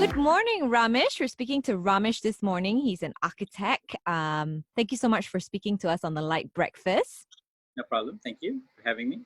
Good morning, Ramesh. We're speaking to Ramesh this morning. He's an architect. Thank you so much for speaking to us on the LITE Breakfast. No problem. Thank you for having me.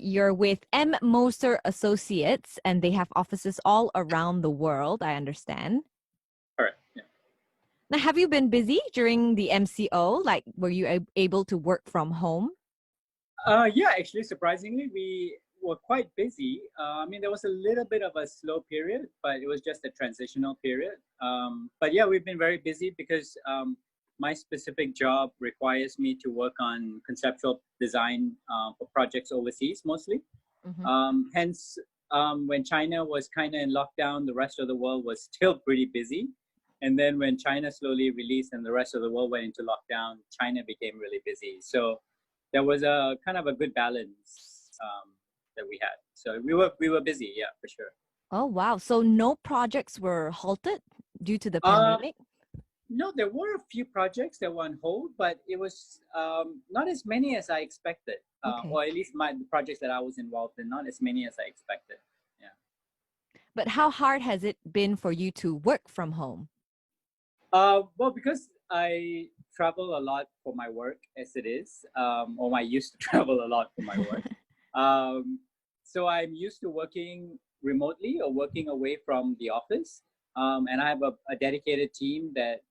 You're with M. Moser Associates, and they have offices all around the world, I understand. Correct. Yeah. Now, have you been busy during the MCO? Like, were you able to work from home? Yeah, actually, surprisingly, we were quite busy. There was a little bit of a slow period, but it was just a transitional period. But yeah, we've been very busy because my specific job requires me to work on conceptual design for projects overseas mostly. Hence, when China was kind of in lockdown, the rest of the world was still pretty busy. And then when China slowly released and the rest of the world went into lockdown, China became really busy. So there was a kind of a good balance that we had. So we were busy, yeah, for sure. Oh, wow. So no projects were halted due to the pandemic? No, there were a few projects that were on hold, but it was not as many as I expected. Or at least the projects that I was involved in, not as many as I expected. Yeah. But how hard has it been for you to work from home? Well, because I travel a lot for my work as it is, or I used to travel a lot for my work. So I'm used to working remotely or working away from the office. And I have a dedicated team that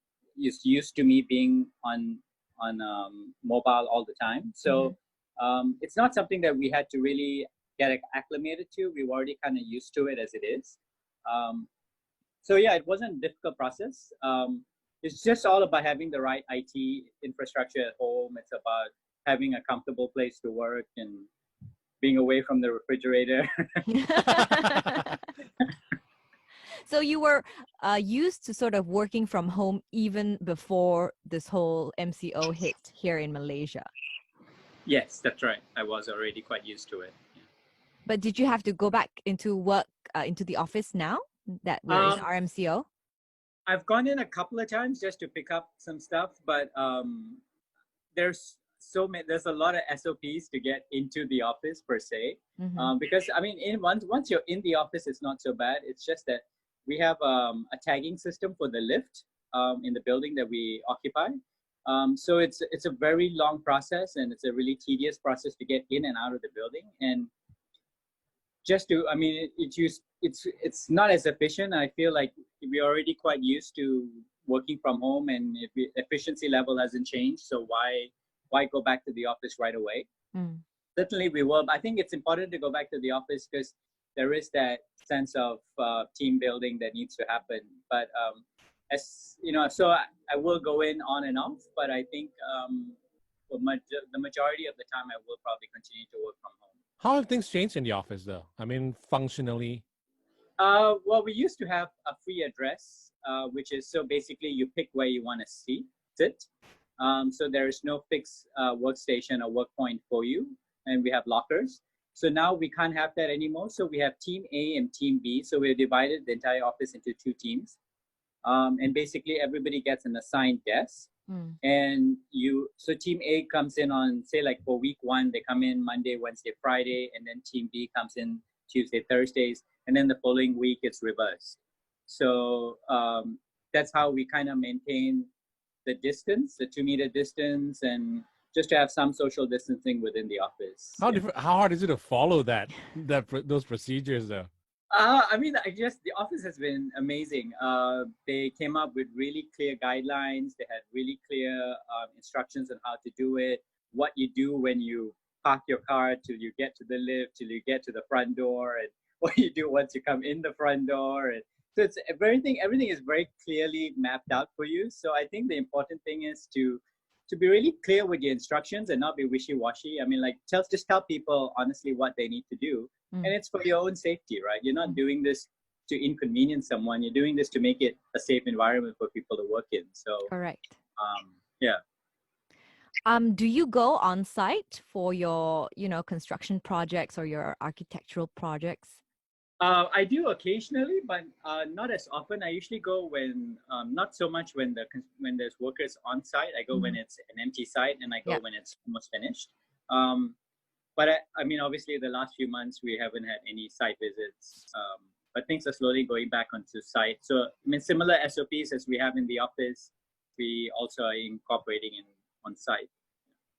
is used to me being on mobile all the time. So it's not something that we had to really get acclimated to. We were already kind of used to it as it is. So yeah, it wasn't a difficult process. It's just all about having the right IT infrastructure at home. It's about having a comfortable place to work and being away from the refrigerator. So you were used to sort of working from home even before this whole MCO hit here in Malaysia? Yes, that's right. I was already quite used to it. Yeah. But did you have to go back into work, into the office now that we're in RMCO? I've gone in a couple of times just to pick up some stuff, but there's a lot of SOPs to get into the office per se. Because once you're in the office, it's not so bad. It's just that we have a tagging system for the lift in the building that we occupy. So it's a very long process, and it's a really tedious process to get in and out of the building. And it's not as efficient. I feel like we're already quite used to working from home, and efficiency level hasn't changed. So why go back to the office right away? Certainly we will. But I think it's important to go back to the office because there is that sense of team building that needs to happen. But so I will go in on and off. But I think the majority of the time I will probably continue to work from home. How have things changed in the office, though? I mean, functionally. Well, we used to have a free address, which is so basically you pick where you want to sit. So there is no fixed workstation or work point for you, and we have lockers. So now we can't have that anymore. So we have Team A and Team B. So we've divided the entire office into two teams, and basically everybody gets an assigned desk. And so Team A comes in on, say, like for week 1, they come in Monday, Wednesday, Friday, and then Team B comes in Tuesday, Thursdays, and then the following week it's reversed. So that's how we kind of maintain the distance, the 2-meter distance, and just to have some social distancing within the office. How hard is it to follow those procedures, though? I guess the office has been amazing. They came up with really clear guidelines. They had really clear instructions on how to do it, what you do when you park your car till you get to the lift, till you get to the front door, and what you do once you come in the front door. And so it's everything is very clearly mapped out for you. So I think the important thing is to be really clear with your instructions and not be wishy-washy. Just tell people honestly what they need to do. And it's for your own safety, right? You're not doing this to inconvenience someone. You're doing this to make it a safe environment for people to work in. So correct. Yeah. Do you go on site for your, construction projects or your architectural projects? I do occasionally, but not as often. I usually go when, not so much when there's workers on site. I go when it's an empty site, and I go when it's almost finished. But obviously the last few months we haven't had any site visits but things are slowly going back onto site. So, I mean, similar SOPs as we have in the office, we also are incorporating in on site.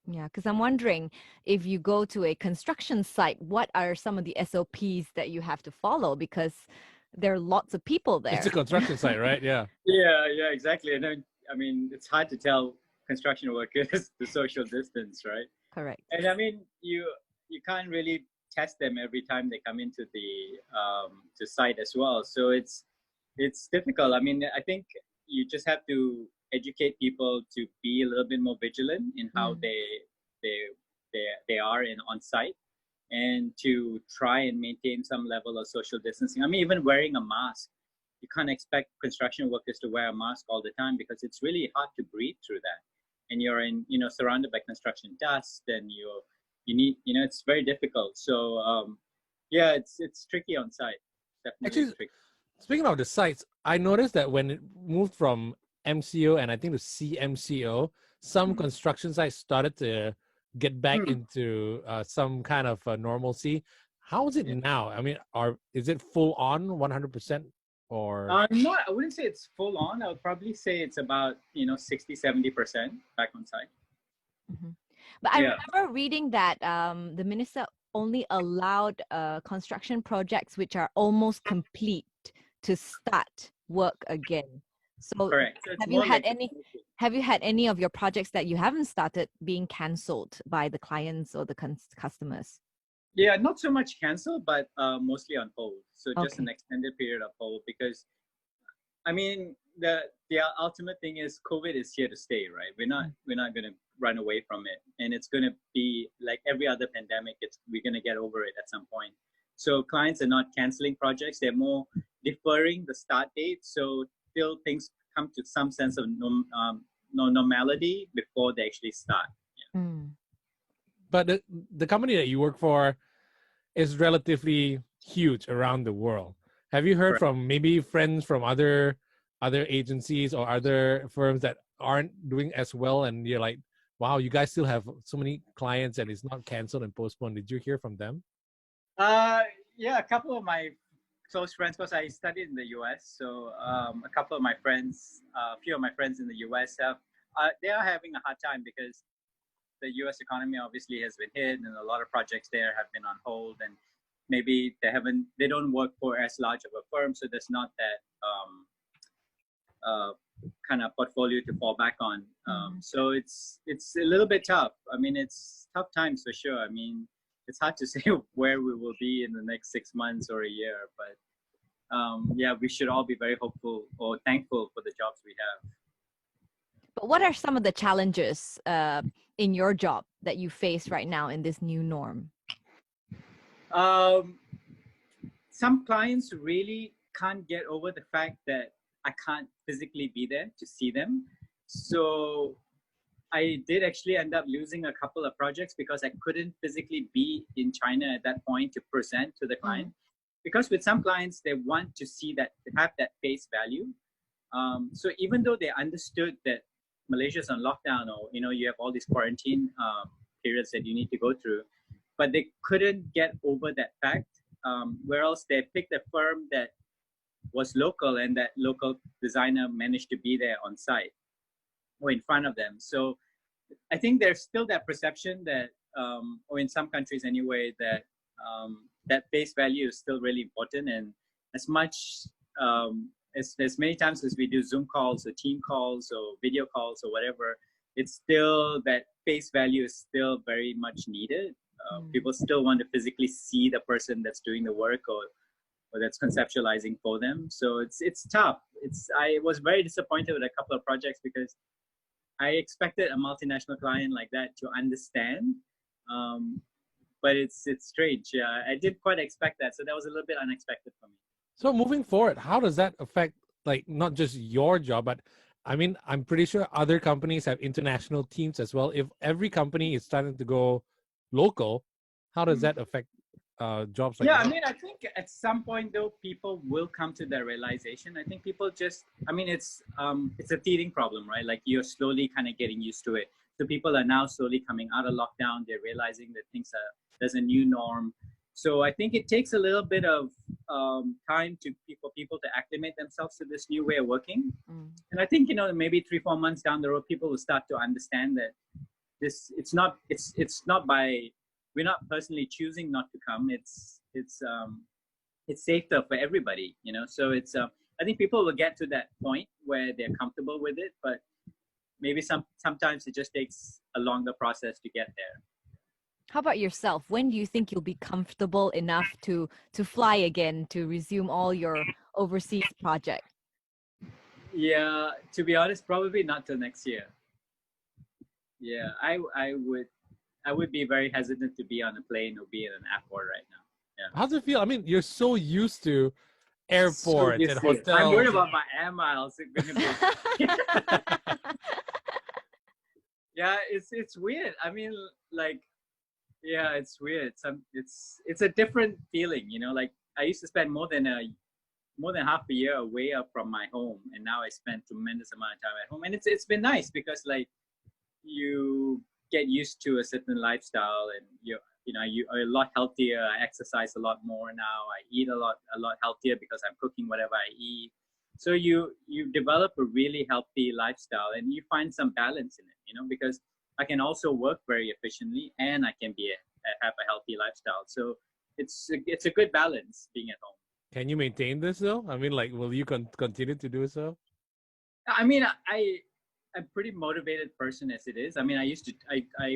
Yeah, because I'm wondering if you go to a construction site, what are some of the SOPs that you have to follow? Because there are lots of people It's a there. construction site, right? Yeah. Yeah, exactly. And then, I mean, it's hard to tell construction workers the social distance, right? Correct. And I mean, you can't really test them every time they come into the to site as well. So it's difficult. I mean, I think you just have to educate people to be a little bit more vigilant in how they they are in on site, and to try and maintain some level of social distancing. I mean, even wearing a mask, you can't expect construction workers to wear a mask all the time because it's really hard to breathe through that. And you're in, surrounded by construction dust, and you need, it's very difficult. So yeah, it's tricky on site. Definitely Actually, tricky. speaking of the sites, I noticed that when it moved from MCO and I think to CMCO, some construction sites started to get back into some kind of normalcy. How is it Yeah. now? I mean, is it full on 100% or? Not, I wouldn't say it's full on. I would probably say it's about 60-70% back on site. Mhm. But I remember reading that the minister only allowed construction projects which are almost complete to start work again. So Correct. So it's have you more had like any of your projects that you haven't started being cancelled by the clients or the customers? Yeah, not so much cancel, but mostly on hold. So just Okay. an extended period of hold, because I mean the ultimate thing is COVID is here to stay, right? We're not going to run away from it, and it's going to be like every other pandemic. We're going to get over it at some point. So clients are not canceling projects; they're more deferring the start date, so till things come to some sense of normality before they actually start. Mm. But the company that you work for is relatively huge around the world. Have you heard Correct. from maybe friends from other agencies or other firms that aren't doing as well, and you're like, wow, you guys still have so many clients and it's not canceled and postponed? Did you hear from them? Yeah, a couple of my close friends, because I studied in the US. So a couple of my friends, a few of my friends in the US they are having a hard time because the US economy obviously has been hit, and a lot of projects there have been on hold, and maybe they don't work for as large of a firm, so there's not that kind of portfolio to fall back on. So it's a little bit tough. I mean, it's tough times for sure. I mean, it's hard to say where we will be in the next 6 months or a year, but yeah, we should all be very hopeful or thankful for the jobs we have. But what are some of the challenges in your job that you face right now in this new norm? Some clients really can't get over the fact that I can't physically be there to see them. So I did actually end up losing a couple of projects because I couldn't physically be in China at that point to present to the client. Because with some clients, they want to see that, have that face value. So even though they understood that Malaysia's on lockdown, or you have all these quarantine periods that you need to go through, but they couldn't get over that fact. Where else they picked a firm that was local, and that local designer managed to be there on site or in front of them. So I think there's still that perception that, or in some countries anyway, that that face value is still really important. And as much as many times as we do Zoom calls or team calls or video calls or whatever, it's still that face value is still very much needed. People still want to physically see the person that's doing the work, or that's conceptualizing for them. So it's tough. I was very disappointed with a couple of projects because I expected a multinational client like that to understand, but it's strange. Yeah, I didn't quite expect that, so that was a little bit unexpected for me. So moving forward, how does that affect, like, not just your job, but I mean, I'm pretty sure other companies have international teams as well. If every company is starting to go local, how does that affect jobs like Yeah, that? I mean, I think at some point though, people will come to the realization. I think people just, I mean, it's a teething problem, right? Like you're slowly kind of getting used to it. So people are now slowly coming out of lockdown. They're realizing that there's a new norm, So I think it takes a little bit of time for people to acclimate themselves to this new way of working. And I think, maybe 3-4 months down the road, people will start to understand that it's not by, we're not personally choosing not to come. It's safer for everybody, so I think people will get to that point where they're comfortable with it, but maybe sometimes it just takes a longer process to get there. How about yourself? When do you think you'll be comfortable enough to fly again, to resume all your overseas projects? Yeah, to be honest, probably not till next year. Yeah, I would be very hesitant to be on a plane or be in an airport right now. Yeah. How's it feel? I mean, you're so used to airports and hotels. I'm worried about my air miles. Yeah, it's weird. I mean, like, yeah, it's weird. It's a different feeling, Like, I used to spend more than half a year away from my home, and now I spend tremendous amount of time at home, and it's been nice because, like, you get used to a certain lifestyle, and you're a lot healthier. I exercise a lot more now. I eat a lot healthier because I'm cooking whatever I eat. So you develop a really healthy lifestyle, and you find some balance in it, because I can also work very efficiently, and I can have a healthy lifestyle. So it's a good balance being at home. Can you maintain this though? I mean, like, will you continue to do so? I mean, I'm a pretty motivated person as it is. I mean, I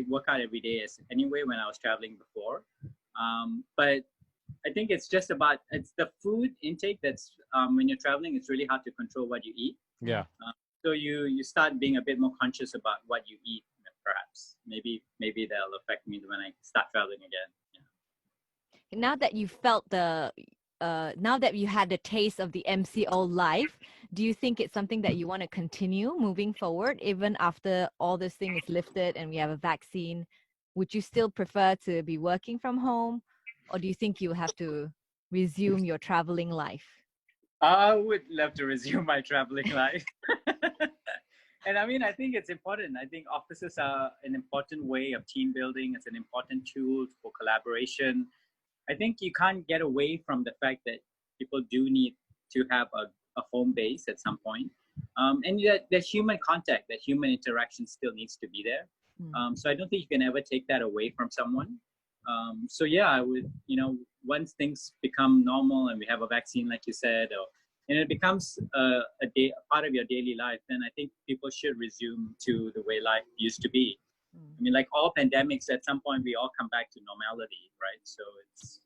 work out every day anyway when I was traveling before. But I think it's the food intake that's, when you're traveling, it's really hard to control what you eat. Yeah. So you start being a bit more conscious about what you eat, perhaps. Maybe that'll affect me when I start traveling again. Yeah. Now that you felt now that you had the taste of the MCO life, do you think it's something that you want to continue moving forward, even after all this thing is lifted and we have a vaccine? Would you still prefer to be working from home, or do you think you have to resume your traveling life? I would love to resume my traveling life. And I mean, I think it's important. I think offices are an important way of team building. It's an important tool for collaboration. I think you can't get away from the fact that people do need to have a home base at some point. And that human contact, that human interaction still needs to be there. So I don't think you can ever take that away from someone. So yeah, I would, once things become normal and we have a vaccine, like you said, and it becomes a part of your daily life, then I think people should resume to the way life used to be. I mean, like all pandemics, at some point we all come back to normality, right? So it's.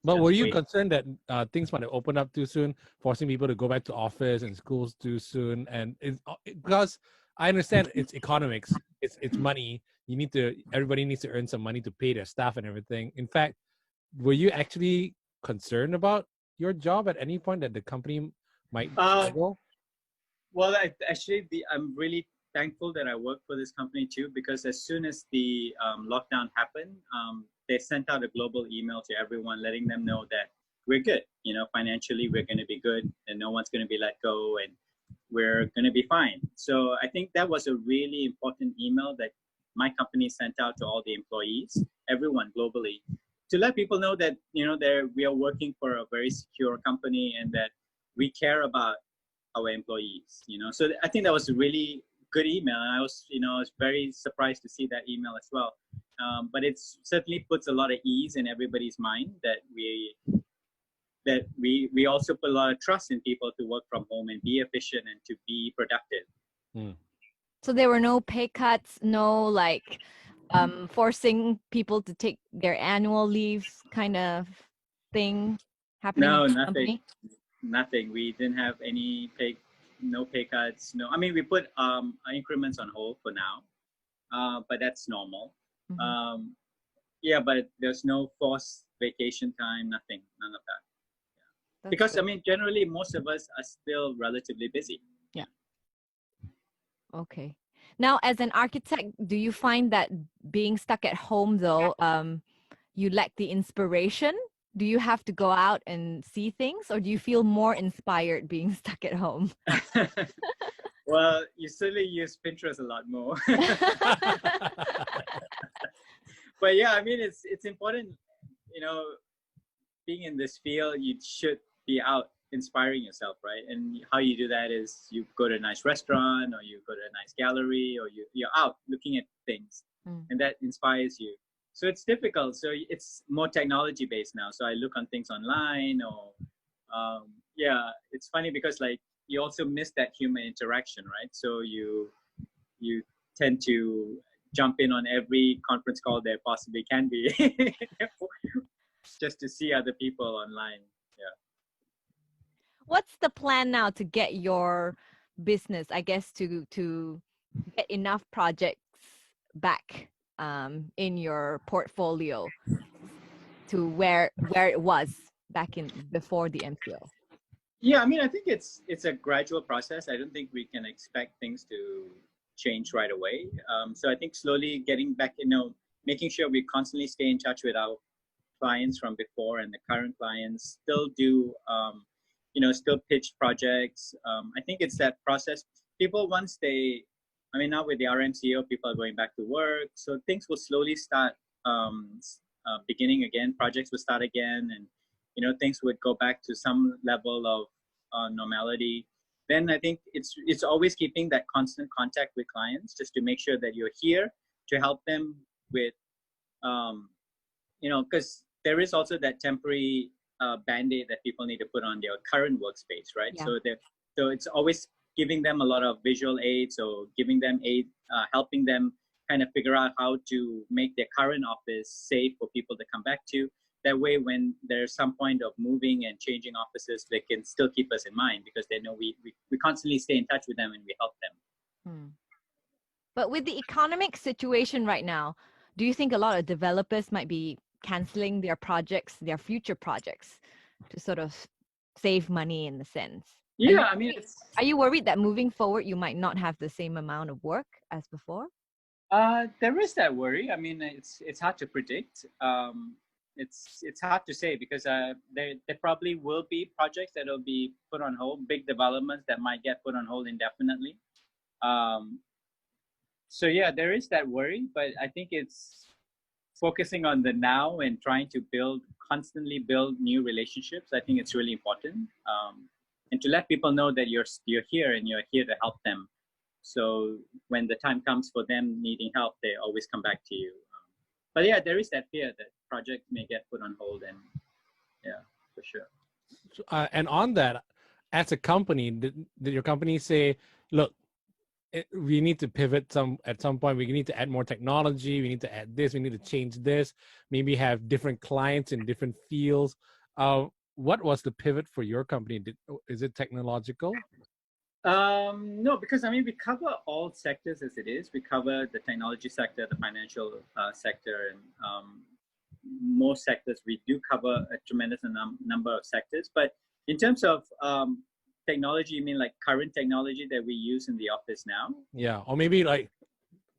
But were you concerned that things might have opened up too soon, forcing people to go back to office and schools too soon? And because I understand it's economics, it's money. Everybody needs to earn some money to pay their staff and everything. In fact, were you actually concerned about your job at any point that the company might struggle? Well, I'm really thankful that I work for this company too, because as soon as the lockdown happened, they sent out a global email to everyone letting them know that we're good. Financially, we're going to be good and no one's going to be let go and we're going to be fine. So I think that was a really important email that my company sent out to all the employees, everyone globally, to let people know that, we are working for a very secure company and that we care about our employees, So I think that was a really good email. And I was very surprised to see that email as well. But it certainly puts a lot of ease in everybody's mind that we also put a lot of trust in people to work from home and be efficient and to be productive. So there were no pay cuts, no forcing people to take their annual leaves kind of thing happening? No, in the nothing. company? Nothing. We didn't have no pay cuts. No, I mean, we put increments on hold for now, but that's normal. Mm-hmm. Yeah, but there's no forced vacation time, none of that. Yeah. Because, good. I mean, generally, most of us are still relatively busy. Yeah. Okay. Now, as an architect, do you find that being stuck at home, though, you lack the inspiration? Do you have to go out and see things, or do you feel more inspired being stuck at home? Well, you certainly use Pinterest a lot more. But yeah, I mean, it's important, being in this field, you should be out inspiring yourself, right? And how you do that is you go to a nice restaurant, or you go to a nice gallery, or you're out looking at things, and that inspires you. So it's difficult. So it's more technology based now. So I look on things online, or yeah, it's funny because like you also miss that human interaction, right? So you tend to jump in on every conference call there possibly can be just to see other people online. Yeah. What's the plan now to get your business, I guess, to get enough projects back in your portfolio to where it was back in before the MCO? Yeah, I mean, I think it's a gradual process. I don't think we can expect things to change right away. So I think slowly getting back, making sure we constantly stay in touch with our clients from before and the current clients, still do, still pitch projects. I think it's that process. People, once they, I mean, now with the RMCO, people are going back to work. So things will slowly start beginning again. Projects will start again, and things would go back to some level of normality. Then I think it's always keeping that constant contact with clients, just to make sure that you're here to help them with, because there is also that temporary band-aid that people need to put on their current workspace, right? Yeah. So it's always giving them a lot of visual aids, or giving them aid, helping them kind of figure out how to make their current office safe for people to come back to. That way, when there's some point of moving and changing offices, they can still keep us in mind, because they know we constantly stay in touch with them and we help them. But with the economic situation right now, do you think a lot of developers might be canceling their projects, their future projects, to sort of save money in the sense? Yeah, I mean, are you worried that moving forward you might not have the same amount of work as before? There is that worry. I mean, it's hard to predict. It's hard to say, because there probably will be projects that will be put on hold, big developments that might get put on hold indefinitely. So yeah, there is that worry, but I think it's focusing on the now and trying to constantly build new relationships. I think it's really important, and to let people know that you're here and you're here to help them. So when the time comes for them needing help, they always come back to you. But yeah, there is that fear that projects may get put on hold, and yeah, for sure. And on that, as a company, did your company say, look, we need to pivot at some point, we need to add more technology, we need to add this, we need to change this, maybe have different clients in different fields? What was the pivot for your company? Is it technological? No, because I mean, we cover all sectors as it is. We cover the technology sector, the financial sector, and most sectors. We do cover a tremendous number of sectors. But in terms of technology, you mean like current technology that we use in the office now? Yeah, or maybe like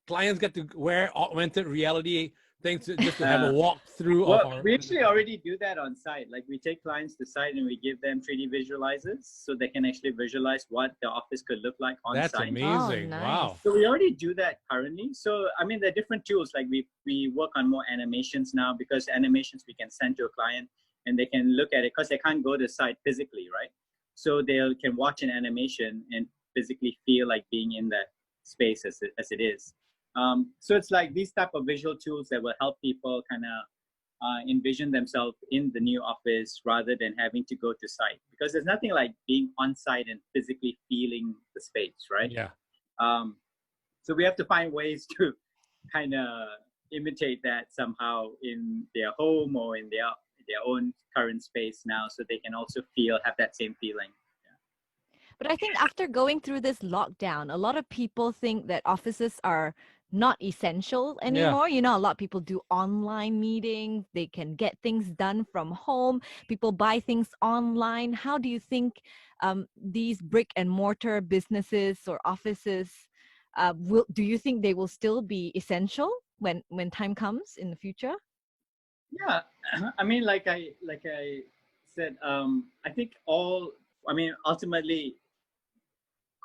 clients get to wear augmented reality things just to have a walkthrough. Well, we actually already do that on site. Like, we take clients to site and we give them 3D visualizers so they can actually visualize what the office could look like on That's site. That's amazing. Oh, nice. Wow. So we already do that currently. So, I mean, there are different tools. Like we work on more animations now, because animations we can send to a client and they can look at it, because they can't go to site physically, right? So they can watch an animation and physically feel like being in that space as it is. So it's like these type of visual tools that will help people kind of envision themselves in the new office rather than having to go to site, because there's nothing like being on site and physically feeling the space, right? Yeah. So we have to find ways to kind of imitate that somehow in their home or in their own current space now, so they can also have that same feeling. But I think after going through this lockdown, a lot of people think that offices are not essential anymore. Yeah. You know, a lot of people do online meetings. They can get things done from home. People buy things online. How do you think these brick and mortar businesses or offices, do you think they will still be essential when time comes in the future? Yeah, I mean, like I said, I think ultimately,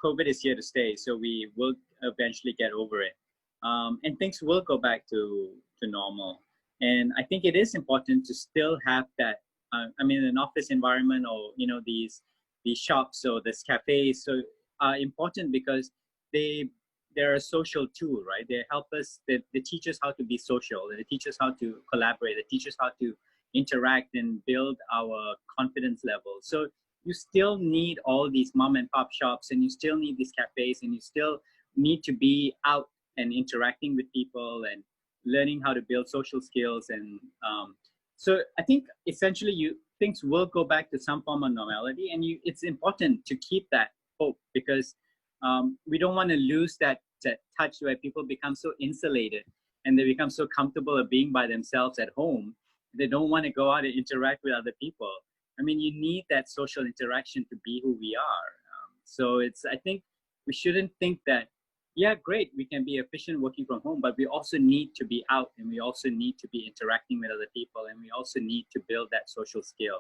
COVID is here to stay, so we will eventually get over it, and things will go back to normal. And I think it is important to still have that I mean, an office environment, or these shops or these cafes, so are important because they're a social tool, right? They help us. They teach us how to be social. They teach us how to collaborate. They teach us how to interact and build our confidence level. So you still need all these mom and pop shops, and you still need these cafes, and you still need to be out and interacting with people and learning how to build social skills. And so I think essentially things will go back to some form of normality, and it's important to keep that hope, because we don't want to lose that touch where people become so insulated and they become so comfortable of being by themselves at home. They don't want to go out and interact with other people. I mean, you need that social interaction to be who we are. So I think we shouldn't think that, yeah, great, we can be efficient working from home, but we also need to be out, and we also need to be interacting with other people, and we also need to build that social skill.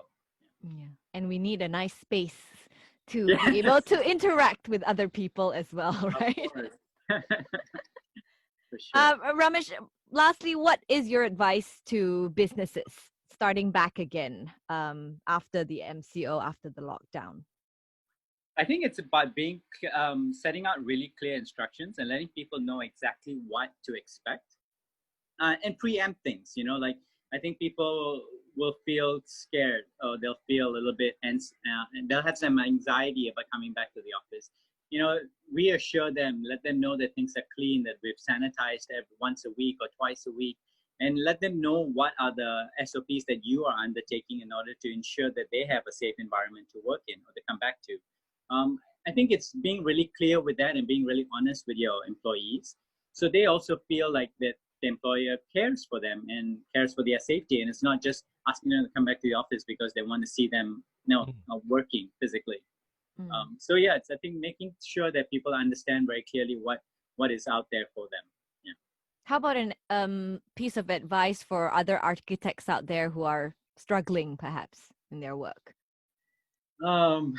Yeah, and we need a nice space to be able to interact with other people as well, right? Of course. For sure. Ramesh, lastly, what is your advice to businesses starting back again after the MCO, after the lockdown? I think it's about setting out really clear instructions and letting people know exactly what to expect, and preempt things. Like, I think people will feel scared, or they'll feel a little bit and they'll have some anxiety about coming back to the office. Reassure them, let them know that things are clean, that we've sanitized once a week or twice a week, and let them know what are the SOPs that you are undertaking in order to ensure that they have a safe environment to work in or to come back to. I think it's being really clear with that and being really honest with your employees, so they also feel like that the employer cares for them and cares for their safety, and it's not just asking them to come back to the office because they want to see them working physically. So yeah, it's, I think, making sure that people understand very clearly what is out there for them. Yeah. How about an piece of advice for other architects out there who are struggling perhaps in their work? Hang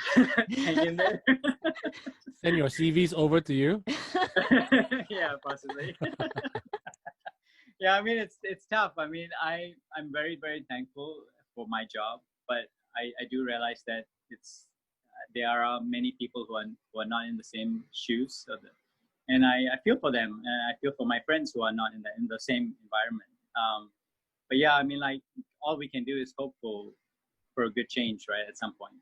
in there. Send your CVs over to you. Yeah, possibly. Yeah, I mean, it's tough. I mean, I'm very, very thankful for my job, but I do realize that there are many people who are not in the same shoes, and I feel for them, and I feel for my friends who are not in the same environment. But yeah, I mean, like, all we can do is hope for a good change, right, at some point.